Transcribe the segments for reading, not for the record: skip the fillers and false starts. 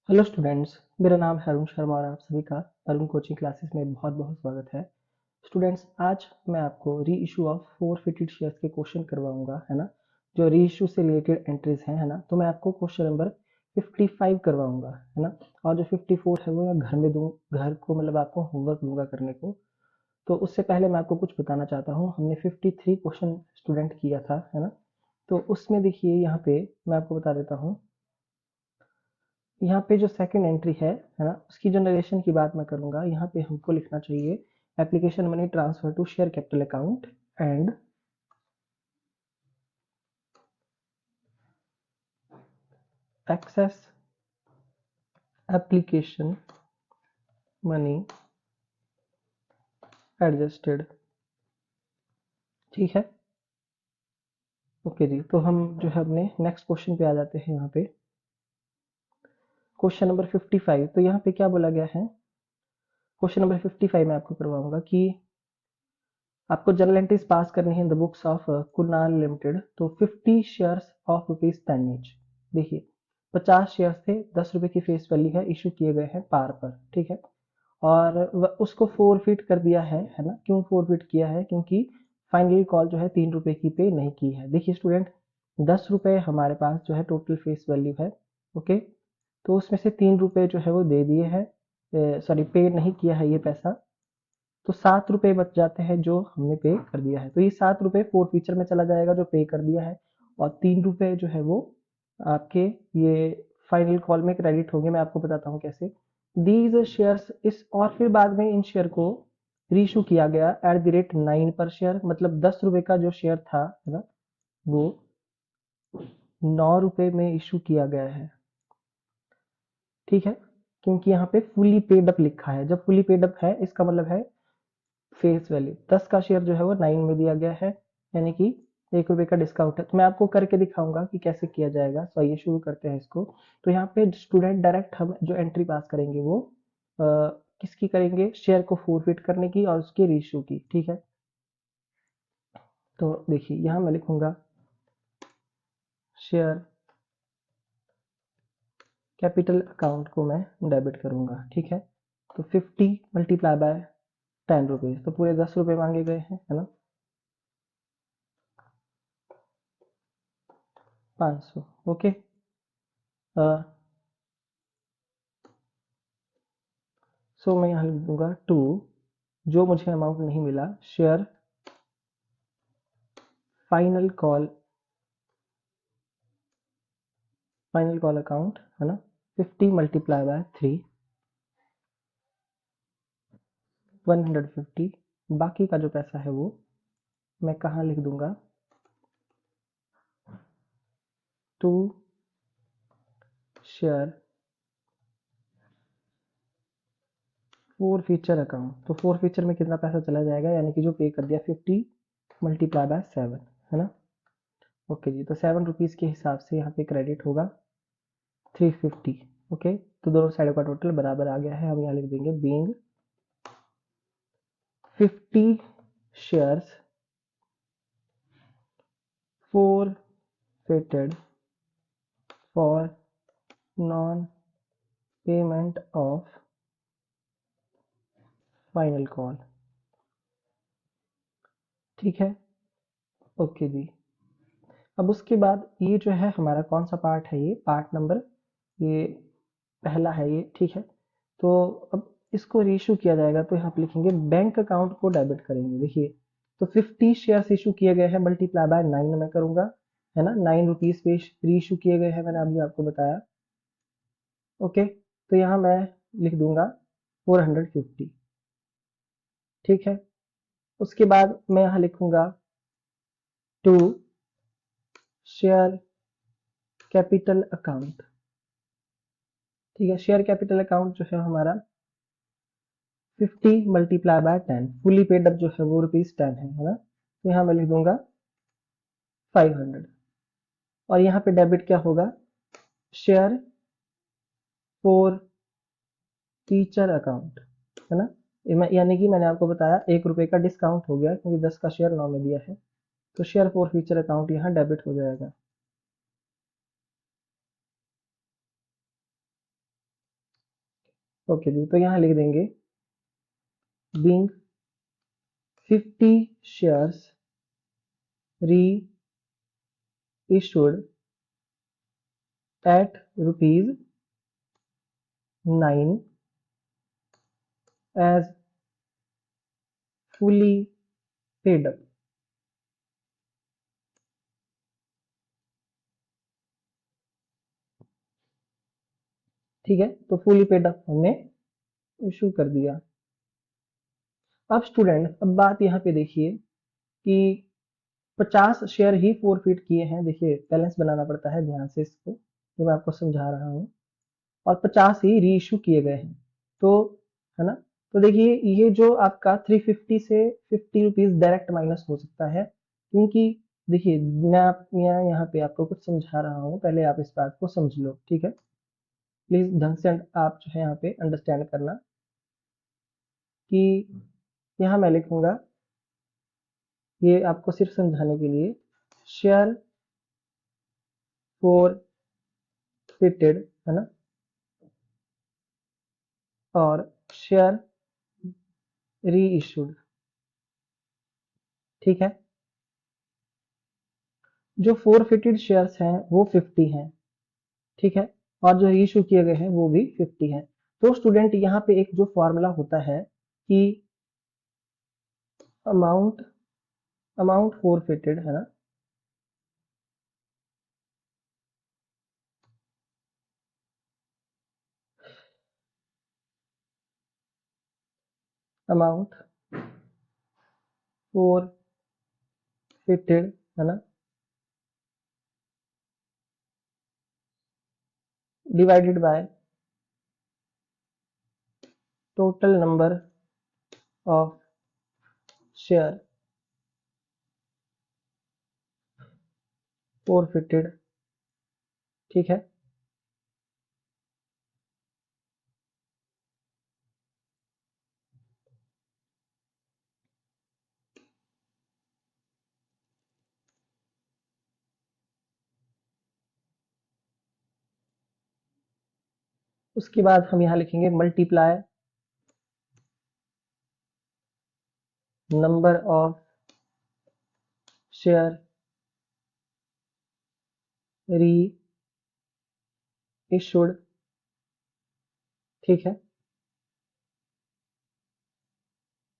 Hello students, मेरा नाम है अरुण शर्मा और आप सभी का अरुण कोचिंग क्लासेस में बहुत बहुत स्वागत है। स्टूडेंट्स, आज मैं आपको री इशू ऑफ फोरफिटेड शेयर्स के क्वेश्चन करवाऊंगा, है ना। जो री इशू से रिलेटेड एंट्रीज हैं, है ना। तो मैं आपको क्वेश्चन नंबर 55 करवाऊंगा, है ना। और जो 54 है वो मैं घर में दूँ, घर को मतलब आपको होमवर्क दूंगा करने को। तो उससे पहले मैं आपको कुछ बताना चाहता हूँ। हमने 53 क्वेश्चन स्टूडेंट किया था, है ना। तो उसमें देखिए यहाँ पे मैं आपको बता देता हूँ। यहाँ पे जो सेकंड एंट्री है ना, उसकी जनरेशन की बात मैं करूंगा। यहाँ पे हमको लिखना चाहिए application money transfer to share capital account and excess application money adjusted. ठीक है, ओके जी। तो हम जो है अपने नेक्स्ट क्वेश्चन पे आ जाते हैं। यहाँ पे क्वेश्चन नंबर 55। तो यहाँ पे क्या बोला गया है, क्वेश्चन नंबर 55 मैं आपको करवाऊंगा कि आपको जर्नल एंट्रीज पास करनी है in the books of Kunal limited. तो 50 शेयर्स ऑफ ₹10 ईच। देखिए 50 शेयर्स थे, 10 रुपए की फेस वैल्यू है, इशू किए गए हैं पार पर। ठीक है, और उसको फोरफिट कर दिया है ना। क्यों फोरफिट किया है? क्योंकि फाइनली कॉल जो है 3 रुपए की पे नहीं की है। देखिए स्टूडेंट, 10 रुपए हमारे पास जो है टोटल फेस वैल्यू है। ओके, तो उसमें से 3 रुपए जो है वो दे दिए हैं, सॉरी पे नहीं किया है ये पैसा। तो 7 रुपए बच जाते हैं जो हमने पे कर दिया है। तो ये 7 रुपए फोर फीचर में चला जाएगा जो पे कर दिया है, और 3 रुपए जो है वो आपके ये फाइनल कॉल में क्रेडिट होंगे। मैं आपको बताता हूँ कैसे। दीज शेयर्स इस, और फिर बाद में इन शेयर को रीइशू किया गया एट द रेट 9 पर शेयर। मतलब 10 रुपए का जो शेयर था, है ना, वो 9 रुपए में इशू किया गया है। ठीक है, क्योंकि यहाँ पे फुली पेड अप लिखा है। जब फुली पेड अप है इसका मतलब है फेस वैल्यू 10 का शेयर जो है वो 9 में दिया गया है, यानी कि 1 रुपए का डिस्काउंट है। तो मैं आपको करके दिखाऊंगा कि कैसे किया जाएगा। तो आइए शुरू करते हैं इसको। तो यहाँ पे स्टूडेंट डायरेक्ट हम जो एंट्री पास करेंगे वो किसकी करेंगे? शेयर को फोरफिट करने की और उसके रीइशू की। ठीक है, तो देखिए यहाँ मैं लिखूंगा शेयर कैपिटल अकाउंट को मैं डेबिट करूंगा। ठीक है, तो 50 मल्टीप्लाई बाय 10 रुपीज, तो पूरे 10 रुपए मांगे गए हैं, है ना। 500। ओके, सो मैं यहाँ लिख दूंगा 2। जो मुझे अमाउंट नहीं मिला, share final call, final call account, है ना। 50 मल्टीप्लाई बाय 3, 150। बाकी का जो पैसा है वो मैं कहाँ लिख दूंगा? To share forfeiture account. तो फोर फीचर में कितना पैसा चला जाएगा, यानी कि जो पे कर दिया 50 मल्टीप्लाई बाय 7, है ना। ओके जी, तो 7 रुपीज के हिसाब से यहाँ पे क्रेडिट होगा 350। ओके, तो दोनों साइडों का टोटल बराबर आ गया है। हम यहाँ लिख देंगे being 50 shares forfeited for non-payment of final call। ठीक है, ओके जी। अब उसके बाद ये जो है हमारा कौन सा पार्ट है? ये पार्ट नंबर, ये पहला है ये। ठीक है, तो अब इसको रीइशू किया जाएगा। तो यहाँ पे लिखेंगे बैंक अकाउंट को डेबिट करेंगे। देखिए, तो 50 शेयर्स इशू किए गए हैं, मल्टीप्लाई बाय 9 में करूंगा, है ना। 9 रुपीज पे रीइशू किए गए हैं, मैंने अभी आपको बताया। ओके, तो यहाँ मैं लिख दूंगा 450। ठीक है, उसके बाद मैं यहाँ लिखूंगा टू शेयर कैपिटल अकाउंट। ठीक है, शेयर कैपिटल अकाउंट जो है हमारा 50 multiply by 10, fully paid up जो है वो ₹10 है ना। तो यहाँ मैं लिख दूंगा 500। और यहाँ पे डेबिट क्या होगा? शेयर फॉर टीचर अकाउंट, है ना। यानी कि मैंने आपको बताया 1 रुपए का डिस्काउंट हो गया, क्योंकि 10 का शेयर 9 में दिया है। तो शेयर फॉर फ्यूचर अकाउंट यहाँ डेबिट हो जाएगा। ओके जी, तो यहाँ लिख देंगे being 50 shares reissued at rupees 9 as fully paid up। ठीक है, तो फुली पेड अप हमने इशू कर दिया। अब स्टूडेंट, अब बात यहाँ पे देखिए कि 50 शेयर ही फॉरफिट किए हैं। देखिए बैलेंस बनाना पड़ता है ध्यान से, इसको जो मैं आपको समझा रहा हूँ, और 50 ही री इशू किए गए हैं, तो है ना। तो देखिए ये जो आपका 350 से 50 रुपीज डायरेक्ट माइनस हो सकता है, क्योंकि देखिए मैं यहाँ पे आपको कुछ समझा रहा हूँ, पहले आप इस बात को समझ लो, ठीक है। प्लीज ढंग से आप जो है यहाँ पे अंडरस्टैंड करना कि यहाँ मैं लिखूंगा, ये आपको सिर्फ समझाने के लिए, शेयर फॉर फिटेड, है ना, और शेयर री इशूड। ठीक है, जो फॉरफिटेड शेयर्स हैं वो 50 हैं, ठीक है, और जो रीइश्यू किए गए हैं वो भी 50 हैं। तो स्टूडेंट यहाँ पे एक जो फॉर्मूला होता है कि अमाउंट अमाउंट फॉरफिटेड, है ना, अमाउंट फॉरफिटेड, है ना, divided by total number of share forfeited. ठीक है, उसके बाद हम यहाँ लिखेंगे मल्टीप्लाई नंबर ऑफ शेयर री इशूड। ठीक है,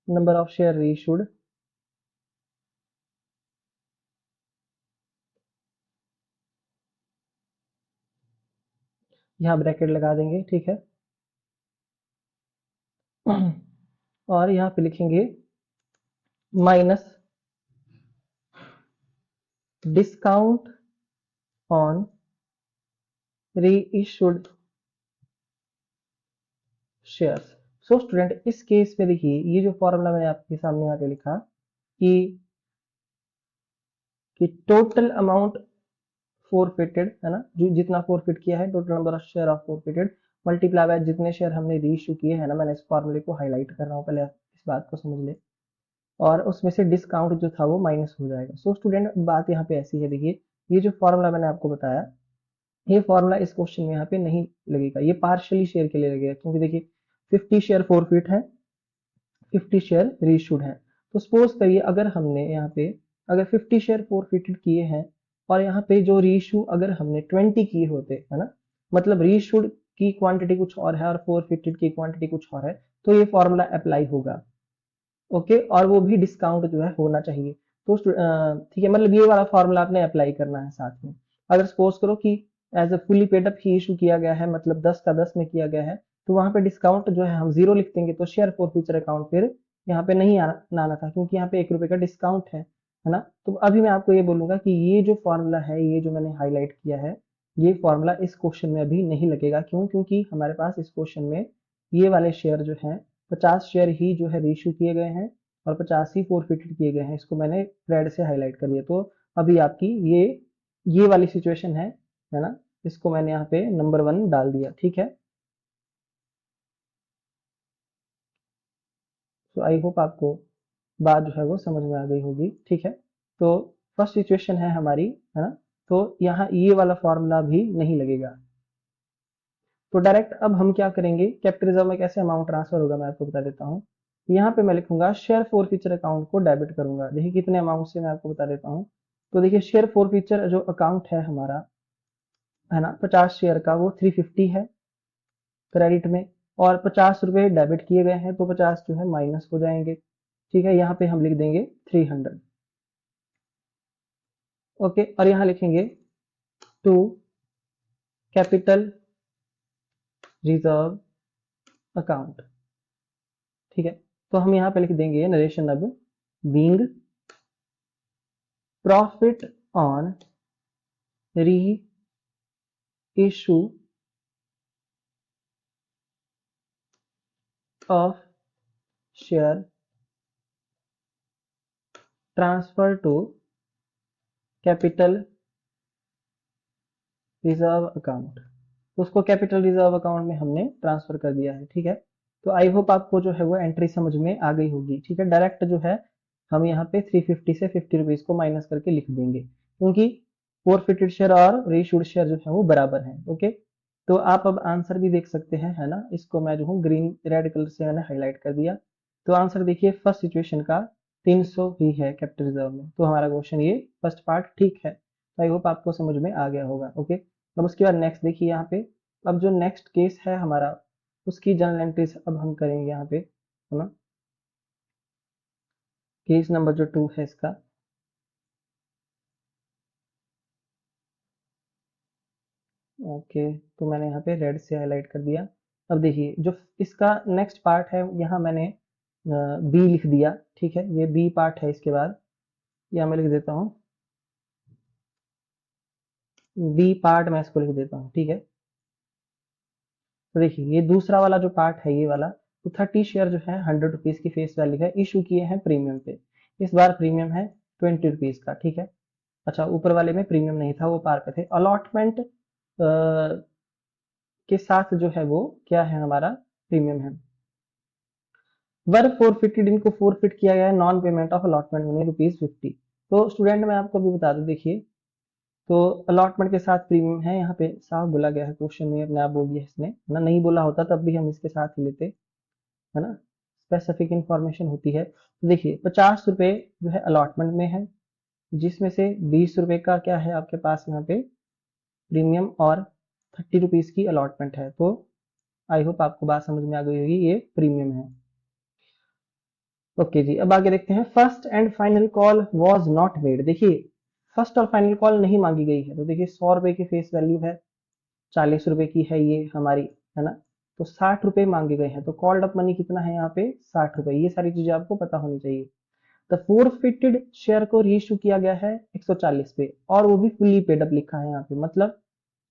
नंबर ऑफ शेयर री इशूड, यहाँ ब्रैकेट लगा देंगे, ठीक है, और यहाँ पे लिखेंगे minus discount on reissued shares. So student, इस केस में देखिए ये जो फॉर्मूला मैंने आपके सामने यहाँ पे लिखा कि टोटल अमाउंट फॉरफिटेड, है ना, जो जितना फॉरफिट किया है, total number of share of forfeited multiply by जितने शेयर हमने रीइश्यू किए हैं ना, मैंने इस फॉर्मूले को हाईलाइट कर रहा हूँ, पहले आप इस बात को समझ ले, और उसमें से डिस्काउंट जो था वो माइनस हो जाएगा। सो स्टूडेंट, बात यहाँ पे ऐसी है, देखिए ये जो फॉर्मूला मैंने आपको बताया, ये फॉर्मूला इस क्वेश्चन में यहाँ पे नहीं लगेगा, ये पार्शियली शेयर के लिए लगेगा, क्योंकि देखिए 50 शेयर फॉरफिट है, 50 शेयर रीइश्यूड है। तो सपोज करिए अगर हमने यहाँ पे अगर 50 शेयर फॉरफिटेड किए हैं, और यहाँ पे जो रीइश्यू अगर हमने 20 किए होते, है ना, मतलब रीइश्यूड की क्वांटिटी कुछ और है और फॉरफिटेड की क्वांटिटी कुछ और है, तो ये फॉर्मूला अप्लाई होगा। ओके, और वो भी डिस्काउंट जो है होना चाहिए। तो ठीक है, मतलब ये वाला फॉर्मूला आपने अप्लाई करना है साथ में। अगर सपोज करो कि as a fully paid up ही इशू किया गया है, मतलब 10 का 10 में किया गया है, तो वहां पे डिस्काउंट जो है हम 0 लिख देंगे, तो शेयर फॉर फ्यूचर अकाउंट फिर यहाँ पे नहीं आना था, क्योंकि यहाँ पे 1 रुपए का डिस्काउंट है ना। तो अभी मैं आपको ये बोलूंगा कि ये जो फॉर्मूला है, ये जो मैंने हाईलाइट किया है, ये फॉर्मूला इस क्वेश्चन में अभी नहीं लगेगा। क्यों? क्योंकि हमारे पास इस क्वेश्चन में ये वाले शेयर जो है 50 शेयर ही जो है रीइश्यू किए गए हैं, और 50 ही फॉरफिटेड किए गए हैं, इसको मैंने रेड से हाईलाइट कर दिया। तो अभी आपकी ये वाली सिचुएशन है ना, इसको मैंने यहाँ पे नंबर 1 डाल दिया। ठीक है, तो आई होप आपको बात जो है वो समझ में आ गई होगी। ठीक है, तो फर्स्ट सिचुएशन है हमारी, है ना, तो यहाँ ये वाला फॉर्मूला भी नहीं लगेगा। तो डायरेक्ट अब हम क्या करेंगे, कैपिटल रिजर्व में कैसे अमाउंट ट्रांसफर होगा मैं आपको बता देता हूँ। यहाँ पे मैं लिखूंगा शेयर फॉर फ्यूचर अकाउंट को डेबिट करूंगा। देखिए कितने अमाउंट से मैं आपको बता देता हूँ। तो देखिए शेयर फॉर फ्यूचर जो अकाउंट है हमारा, है ना, 50 शेयर का, वो 350 है क्रेडिट में, और 50 रुपए डेबिट किए गए हैं, तो 50 जो है माइनस हो जाएंगे। ठीक है, यहाँ पे हम लिख देंगे 300। ओके, और यहाँ लिखेंगे टू कैपिटल रिजर्व अकाउंट। ठीक है, तो हम यहाँ पे लिख देंगे नरेशन अब, being profit on reissue of share transfer to capital reserve account. तो उसको कैपिटल रिजर्व अकाउंट में हमने ट्रांसफर कर दिया है। ठीक है, तो आई होप आपको जो है वो एंट्री समझ में आ गई होगी। ठीक है, डायरेक्ट जो है हम यहाँ पे 350 से 50 रुपीज को माइनस करके लिख देंगे, क्योंकि फोरफिटेड शेयर और रीइश्यूड शेयर जो है वो बराबर हैं। ओके, तो आप अब आंसर भी देख सकते हैं, है ना। इसको मैं जो हूँ ग्रीन रेड कलर से मैंने हाईलाइट कर दिया। तो आंसर देखिए फर्स्ट सिचुएशन का 300 ही है कैपिटल रिजर्व में। तो हमारा क्वेश्चन ये फर्स्ट पार्ट ठीक है। आई होप आपको समझ में आ गया होगा। ओके, अब उसके बाद नेक्स्ट देखिए यहाँ पे, अब जो नेक्स्ट केस है हमारा, उसकी जर्नल एंट्रीज अब हम करेंगे यहाँ पे, है ना। केस नंबर जो 2 है इसका, ओके, तो मैंने यहाँ पे रेड से हाईलाइट कर दिया। अब देखिए जो इसका नेक्स्ट पार्ट है, यहाँ मैंने बी लिख दिया। ठीक है, ये बी पार्ट है। इसके बाद यहाँ मैं लिख देता हूँ बी पार्ट, मैं इसको लिख देता हूँ। ठीक है, तो देखिए ये दूसरा वाला जो पार्ट है, ये वाला, तो 30 शेयर जो है 100 रुपीज की फेस वैल्यू है, इशू किए हैं प्रीमियम पे। इस बार प्रीमियम है 20 रुपीज का। ठीक है, अच्छा ऊपर वाले में प्रीमियम नहीं था, वो पार पे थे। अलॉटमेंट के साथ जो है वो क्या है हमारा, प्रीमियम है। वर्क फोरफिटेड, इनको फोरफिट किया गया है non payment of allotment money ₹50। तो स्टूडेंट मैं आपको अभी बता दूं, देखिए तो अलॉटमेंट के साथ प्रीमियम है, यहाँ पे साफ बोला गया है क्वेश्चन में, अपने आप बोल दिया इसने, है ना। नहीं बोला होता तब भी हम इसके साथ ही लेते, है ना। स्पेसिफिक इंफॉर्मेशन होती है। तो देखिए 50 रुपए जो है अलॉटमेंट में है, जिसमें से 20 रुपए का क्या है आपके पास यहाँ पे प्रीमियम, और 30 रुपीज की अलॉटमेंट है। तो आई होप आपको बात समझ में आ गई होगी, ये प्रीमियम है। ओके जी, अब आगे देखते हैं। First and final call was not made. देखिए फर्स्ट और फाइनल कॉल नहीं मांगी गई है। तो देखिए 100 रुपए की फेस वैल्यू है, 40 रुपए की है ये हमारी, है ना। तो 60 रुपए मांगे गए हैं, तो कॉल्ड अप मनी कितना है यहाँ पे, 60 रुपए। ये सारी चीजें आपको पता होनी चाहिए। द फोरफिटेड शेयर को रीइश्यू किया गया है 140 पे, और वो भी फुली पेड अप लिखा है यहाँ पे। मतलब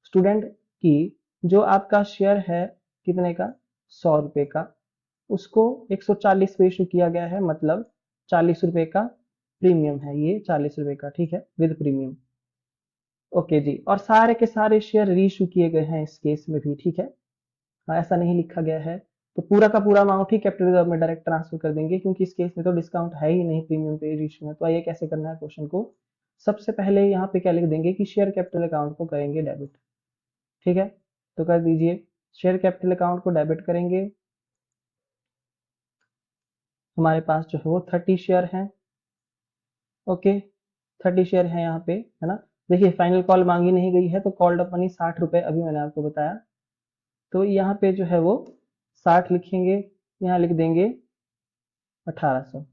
स्टूडेंट की जो आपका शेयर है कितने का, 100 रुपए का, उसको 140 पे इशू किया गया है, मतलब 40 रुपए का प्रीमियम है ये, 40 रुपए का। ठीक है, विद प्रीमियम। ओके जी, और सारे के सारे शेयर रीइशू किए गए हैं इस केस में भी। ठीक है, हाँ, ऐसा नहीं लिखा गया है। तो पूरा का पूरा अमाउंट ही कैपिटल रिजर्व में डायरेक्ट ट्रांसफर कर देंगे, क्योंकि इस केस में तो डिस्काउंट है ही नहीं प्रीमियम पे रीइशू में। तो आइए कैसे करना है क्वेश्चन को। सबसे पहले यहाँ पे क्या लिख देंगे कि शेयर कैपिटल अकाउंट को करेंगे डेबिट। ठीक है, तो कर दीजिए, शेयर कैपिटल अकाउंट को डेबिट करेंगे। हमारे पास जो है वो 30 शेयर हैं। ओके, 30 शेयर है यहाँ पे, है ना। देखिए फाइनल कॉल मांगी नहीं गई है, तो कॉल्ड अप मनी 60 रुपए अभी मैंने आपको बताया। तो यहाँ पे जो है वो 60 लिखेंगे, यहाँ लिख देंगे 1800।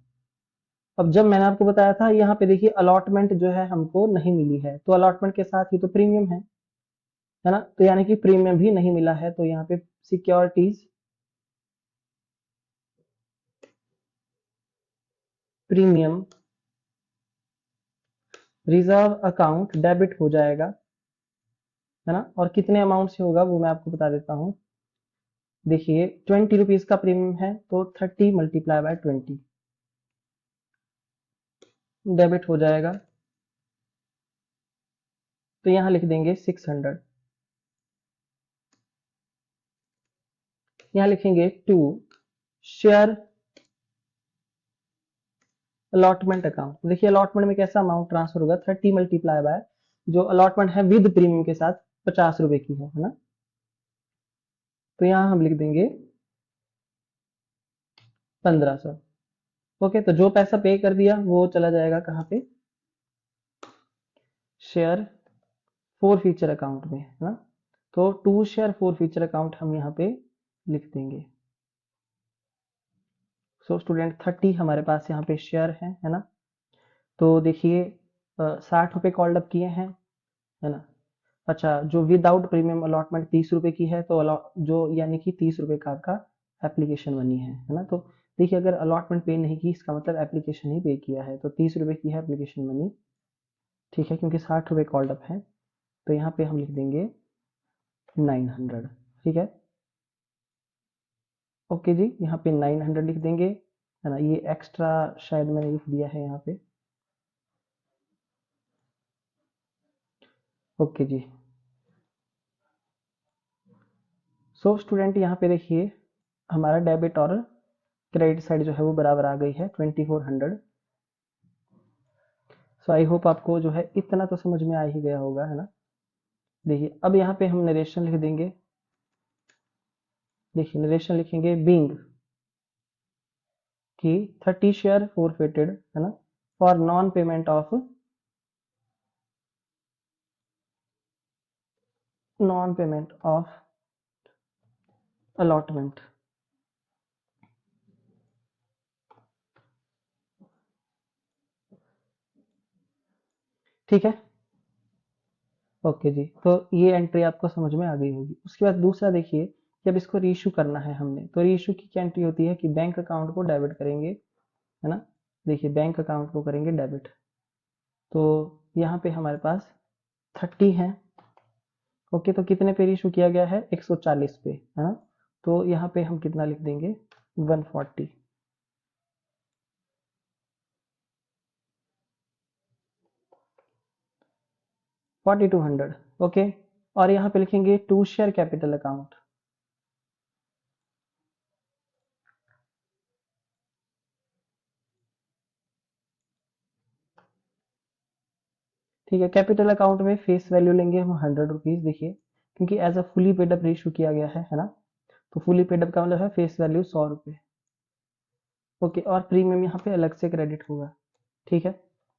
अब जब मैंने आपको बताया था, यहाँ पे देखिए अलॉटमेंट जो है हमको नहीं मिली है, तो अलॉटमेंट के साथ ही तो प्रीमियम है ना। तो यानी कि प्रीमियम भी नहीं मिला है, तो यहाँ पे securities premium reserve account debit हो जाएगा, है ना। और कितने अमाउंट से होगा वो मैं आपको बता देता हूँ। देखिए 20 रुपीज का प्रीमियम है, तो 30 मल्टीप्लाई बाय 20 डेबिट हो जाएगा। तो यहाँ लिख देंगे 600। यहाँ लिखेंगे टू शेयर अलॉटमेंट अकाउंट। देखिए अलॉटमेंट में कैसा अमाउंट ट्रांसफर होगा, 30 मल्टीप्लाई बाय जो अलॉटमेंट है विद प्रीमियम के साथ 50 रुपए की है ना। तो यहाँ हम लिख देंगे 1500। ओके, तो जो पैसा पे कर दिया वो चला जाएगा कहाँ पे, शेयर फोर फीचर अकाउंट में, है ना। तो to share forfeiture account हम यहाँ पे लिख देंगे। सो स्टूडेंट 30 हमारे पास यहाँ पे शेयर है ना। तो देखिए 60 रुपए कॉल्ड अप किए हैं, है ना। अच्छा, जो विदाउट प्रीमियम अलॉटमेंट 30 रुपए की है, तो जो यानी कि 30 रुपए का आपका एप्लीकेशन मनी है ना। तो देखिए अगर अलॉटमेंट पे नहीं की, इसका मतलब एप्लीकेशन ही पे किया है, तो 30 रुपए की है एप्लीकेशन मनी, ठीक है, क्योंकि 60 रुपए कॉल्ड अप है। तो यहाँ पे हम लिख देंगे 900, ठीक है। ओके जी, यहाँ पे 900 लिख देंगे, है ना। ये एक्स्ट्रा शायद मैंने लिख दिया है यहाँ पे। ओके जी। सो स्टूडेंट यहाँ पे देखिए हमारा डेबिट और क्रेडिट साइड जो है वो बराबर आ गई है 2400। सो आई होप आपको जो है इतना तो समझ में आ ही गया होगा, है ना। देखिए अब यहाँ पे हम नरेशन लिख देंगे। देखिए नरेशन लिखेंगे बीइंग कि 30 शेयर फोरफिटेड, है ना, for non payment of allotment. ठीक है। ओके जी, तो ये एंट्री आपको समझ में आ गई होगी। उसके बाद दूसरा देखिए, जब इसको रीइशू करना है हमने, तो रीइशू की क्या एंट्री होती है कि बैंक अकाउंट को डेबिट करेंगे, है ना। देखिए बैंक अकाउंट को करेंगे डेबिट। तो यहाँ पे हमारे पास 30 है। ओके, तो कितने पे रीइशू किया गया है, 140 पे, है ना। तो यहाँ पे हम कितना लिख देंगे, 140। 4200। ओके, और यहाँ पे लिखेंगे टू शेयर कैपिटल अकाउंट। ठीक है, कैपिटल अकाउंट में फेस वैल्यू लेंगे हम 100 रुपीज। देखिए क्योंकि as a fully paid up issue किया गया है ना। तो फुली पेड अप का मतलब है फेस वैल्यू 100 रुपए। ओके, और प्रीमियम यहाँ पे अलग से क्रेडिट होगा, ठीक है।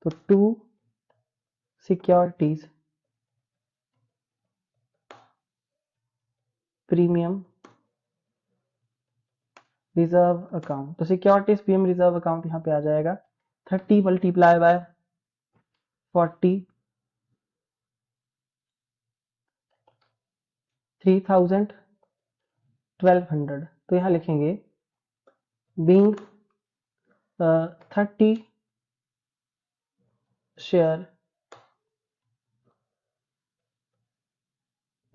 तो to securities premium reserve account, तो सिक्योरिटीज प्रीमियम रिजर्व अकाउंट यहाँ पे आ जाएगा 30 मल्टीप्लाई बाय 40, 3000, 1200। तो यहाँ लिखेंगे being 30 share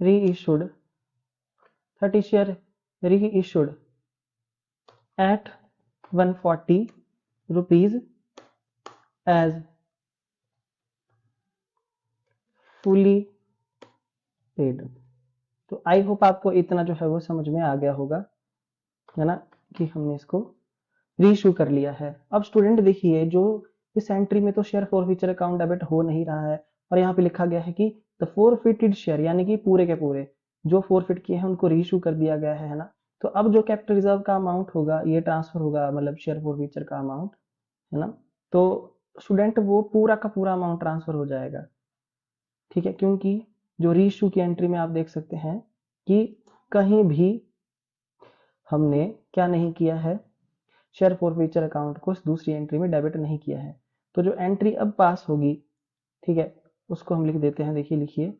reissued 30 share reissued at 140 rupees as fully paid। तो आई होप आपको इतना जो है वो समझ में आ गया होगा, है ना, कि हमने इसको रीइशू कर लिया है। अब स्टूडेंट देखिए जो इस एंट्री में तो शेयर फॉरफीचर अकाउंट डेबिट हो नहीं रहा है, और यहाँ पे लिखा गया है कि द फॉरफिटेड शेयर, यानी कि पूरे के पूरे जो फॉरफिट किए हैं उनको रीइशू कर दिया गया है ना। तो अब जो कैपिटल रिजर्व का अमाउंट होगा ये ट्रांसफर होगा, मतलब शेयर फॉरफीचर का अमाउंट, है ना। तो स्टूडेंट वो पूरा का पूरा अमाउंट ट्रांसफर हो जाएगा, ठीक है, क्योंकि जो रीइशू की एंट्री में आप देख सकते हैं कि कहीं भी हमने क्या नहीं किया है, शेयर फॉरफीचर अकाउंट को दूसरी एंट्री में डेबिट नहीं किया है। तो जो एंट्री अब पास होगी, ठीक है, उसको हम लिख देते हैं। देखिए लिखिए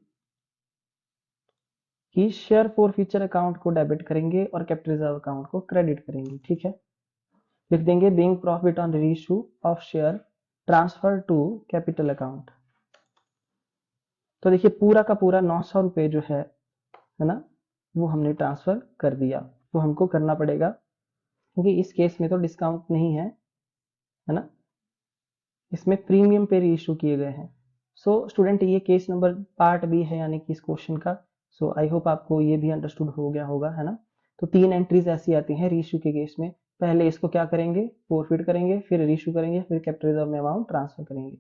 कि शेयर फॉरफीचर अकाउंट को डेबिट करेंगे और कैपिटल रिजर्व अकाउंट को क्रेडिट करेंगे, ठीक है। लिख देंगे being profit on reissue of share transfer to capital account. तो देखिए पूरा का पूरा 900 रुपए जो है ना, वो हमने ट्रांसफर कर दिया। तो हमको करना पड़ेगा, क्योंकि इस केस में तो डिस्काउंट नहीं है ना, इसमें प्रीमियम पे रीइशू किए गए हैं। सो स्टूडेंट ये केस नंबर पार्ट बी है, यानी कि इस क्वेश्चन का। सो आई होप आपको ये भी अंडरस्टूड हो गया होगा, है ना। तो 3 एंट्रीज ऐसी आती हैं रीइशू के केस में। पहले इसको क्या करेंगे, फॉरफिट करेंगे, फिर रीइशू करेंगे, फिर कैपिटल रिजर्व में अमाउंट ट्रांसफर करेंगे,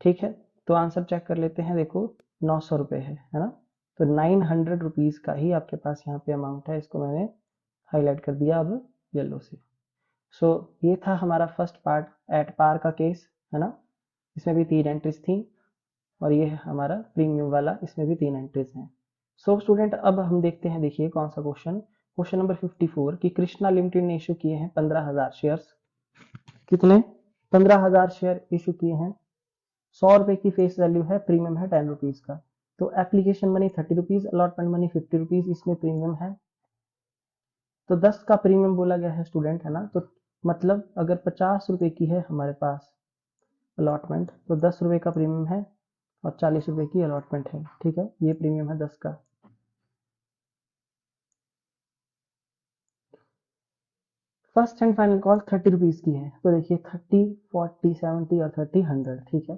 ठीक है। तो आंसर चेक कर लेते हैं। देखो 900 रुपए है ना। तो 900 रुपीज़ का ही आपके पास यहाँ पे अमाउंट है, इसको मैंने हाईलाइट कर दिया अब येलो से। सो ये था हमारा फर्स्ट पार्ट एट पार का केस, है ना। इसमें भी 3 एंट्रीज थी और ये है हमारा प्रीमियम वाला, इसमें भी 3 एंट्रीज हैं। सो स्टूडेंट अब हम देखते हैं, देखिए कौन सा क्वेश्चन, क्वेश्चन नंबर 54 कि कृष्णा लिमिटेड ने इशू किए हैं 15,000 शेयर्स। कितने? 15,000 शेयर इशू किए हैं। 100 रुपए की फेस वैल्यू है, प्रीमियम है 10 रुपीज का। तो application money 30 rupees, allotment money 50 rupees, इसमें प्रीमियम है। तो 10 का प्रीमियम बोला गया है स्टूडेंट, है ना। तो मतलब अगर 50 रुपए की है हमारे पास अलॉटमेंट, तो 10 रुपए का प्रीमियम है और 40 रुपए की अलॉटमेंट है, ठीक है। ये प्रीमियम है 10 का। First and final call 30 rupees की है, तो देखिए 30, 40, 70 और 30, 100, ठीक है।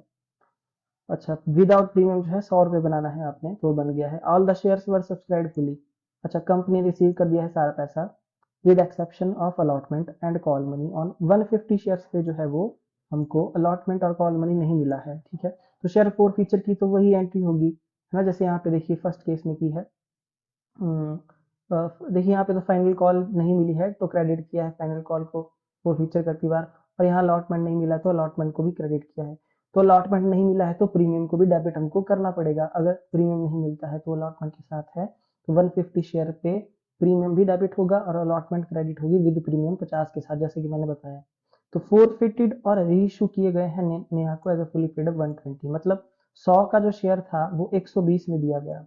अच्छा, विदाउट प्रीमियम जो है 100 रुपए बनाना है आपने, तो बन गया है। All the shares were subscribe fully. अच्छा, कंपनी रिसीव कर दिया है सारा पैसा with exception of allotment and call money on 150 shares पे जो है वो हमको अलॉटमेंट और कॉल मनी नहीं मिला है, ठीक है। तो शेयर फोर फीचर की तो वही एंट्री होगी, है ना, जैसे यहाँ पे देखिए फर्स्ट केस में की है। देखिए यहाँ पे तो फाइनल कॉल नहीं मिली है तो क्रेडिट किया है फाइनल कॉल को फोर फीचर करती बार, और यहाँ अलॉटमेंट नहीं मिला तो अलॉटमेंट को भी क्रेडिट किया है। तो अलॉटमेंट नहीं मिला है तो प्रीमियम को भी डेबिट हमको करना पड़ेगा। अगर प्रीमियम नहीं मिलता है तो अलॉटमेंट के साथ है तो 150 शेयर पे प्रीमियम भी डेबिट होगा और अलॉटमेंट क्रेडिट होगी विद प्रीमियम 50 के साथ, जैसे कि मैंने बताया। तो फोरफिटेड और रीइशू किए गए हैं नेहा को एज अ फुली पेड 120, मतलब 100 का जो शेयर था वो 120 में दिया गया,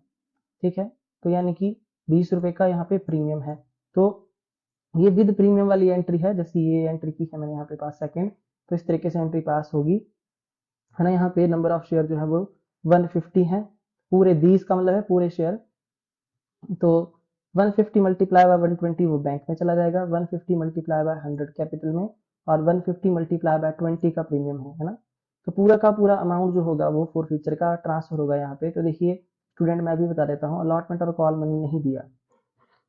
ठीक है। तो यानी कि 20 रुपए का यहाँ पे प्रीमियम है। तो ये विद प्रीमियम वाली एंट्री है, जैसे ये एंट्री की है मैंने यहाँ पे पास सेकंड, तो इस तरीके से एंट्री पास होगी, है ना। यहाँ पे नंबर ऑफ शेयर जो है वो 150 है, पूरे 20 का मतलब है पूरे शेयर। तो 150 मल्टीप्लाई बाय 120 वो बैंक में चला जाएगा, 150 मल्टीप्लाई बाय 100 कैपिटल में, और 150 मल्टीप्लाई बाय 20 का प्रीमियम है ना। तो पूरा का पूरा अमाउंट जो होगा वो फोर फीचर का ट्रांसफर होगा यहाँ पे। तो देखिए स्टूडेंट, मैं भी बता देता हूँ, अलॉटमेंट और कॉल मनी नहीं दिया,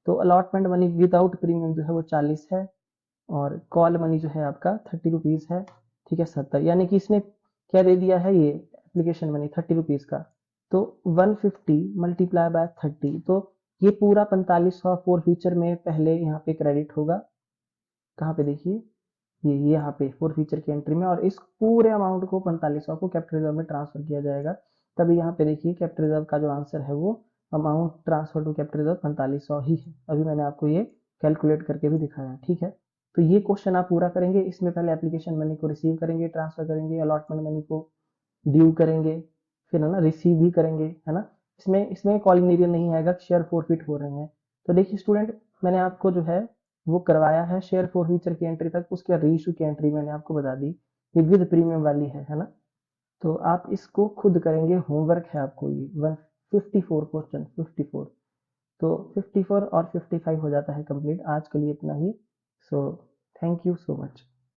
तो अलॉटमेंट मनी विदाउट प्रीमियम जो है वो 40 है, और कॉल मनी जो है आपका 30 रुपीज है, ठीक है, 70। यानी कि इसने क्या दे दिया है, ये एप्लीकेशन मनी 30 रुपीज का। तो 150 मल्टीप्लाई बाय 30, तो ये पूरा 4500 फोर फीचर में पहले यहाँ पे क्रेडिट होगा। कहाँ पे देखिए, ये यहाँ पे फोर फीचर की एंट्री में, और इस पूरे अमाउंट को 4500 को कैपिटल रिजर्व में ट्रांसफर किया जाएगा। तभी यहाँ पे देखिए कैपिटल रिजर्व का जो आंसर है वो amount transfer to capital reserve 4500 ही है। अभी मैंने आपको ये कैलकुलेट करके भी दिखाया, ठीक है। तो ये क्वेश्चन आप पूरा करेंगे, इसमें पहले एप्लीकेशन मनी को रिसीव करेंगे, ट्रांसफर करेंगे, अलॉटमेंट मनी को ड्यू करेंगे, फिर है ना रिसीव भी करेंगे, है ना। इसमें इसमें कॉलिनेरियन नहीं आएगा, शेयर फोरफिट हो रहे हैं। तो देखिए स्टूडेंट, मैंने आपको जो है वो करवाया है शेयर फॉर फ्यूचर की एंट्री तक, उसके बाद रीइशू की एंट्री मैंने आपको बता दी, ये विद प्रीमियम वाली है ना। तो आप इसको खुद करेंगे, होमवर्क है आपको ये 154 क्वेश्चन 54। तो 54 और 55 हो जाता है कंप्लीट। आज के लिए इतना ही। So thank you so much.